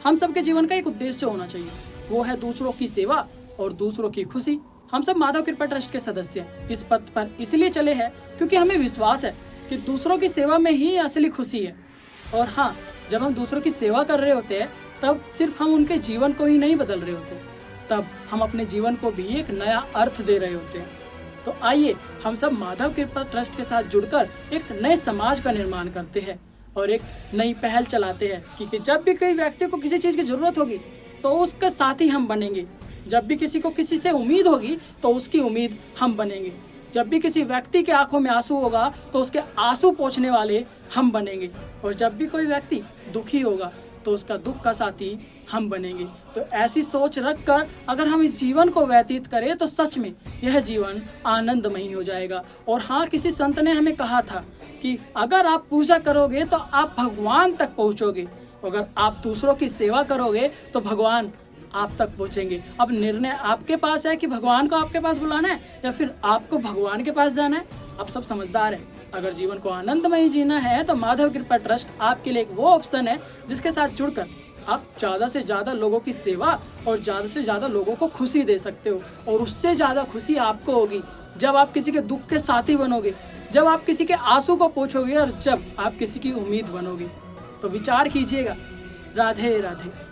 हम सबके जीवन का एक उद्देश्य होना चाहिए, वो है दूसरों की सेवा और दूसरों की खुशी। हम सब माधव कृपा ट्रस्ट के सदस्य इस पथ पर इसलिए चले हैं क्योंकि हमें विश्वास है कि दूसरों की सेवा में ही असली खुशी है। और हाँ, जब हम दूसरों की सेवा कर रहे होते हैं तब सिर्फ हम उनके जीवन को ही नहीं बदल रहे होते, तब हम अपने जीवन को भी एक नया अर्थ दे रहे होते हैं। तो आइए हम सब माधव कृपा ट्रस्ट के साथ जुड़कर एक नए समाज का निर्माण करते हैं और एक नई पहल चलाते हैं कि जब भी कोई व्यक्ति को किसी चीज़ की जरूरत होगी तो उसके साथ ही हम बनेंगे। जब भी किसी को किसी से उम्मीद होगी तो उसकी उम्मीद हम बनेंगे। जब भी किसी व्यक्ति के आंखों में आंसू होगा तो उसके आंसू पोंछने वाले हम बनेंगे। और जब भी कोई व्यक्ति दुखी होगा तो उसका दुख का साथी हम बनेंगे। तो ऐसी सोच रखकर अगर हम इस जीवन को व्यतीत करें तो सच में यह जीवन आनंदमयी हो जाएगा। और हाँ, किसी संत ने हमें कहा था कि अगर आप पूजा करोगे तो आप भगवान तक पहुँचोगे, अगर आप दूसरों की सेवा करोगे तो भगवान आप तक पहुँचेंगे। अब निर्णय आपके पास है कि भगवान को आपके पास बुलाना है या फिर आपको भगवान के पास जाना है। आप सब समझदार हैं। अगर जीवन को आनंदमय जीना है तो माधव कृपा ट्रस्ट आपके लिए एक वो ऑप्शन है जिसके साथ जुड़कर आप ज़्यादा से ज़्यादा लोगों की सेवा और ज़्यादा से ज़्यादा लोगों को खुशी दे सकते हो। और उससे ज़्यादा खुशी आपको होगी जब आप किसी के दुख के साथी बनोगे, जब आप किसी के आंसू को पोंछोगे और जब आप किसी की उम्मीद बनोगे। तो विचार कीजिएगा। राधे राधे।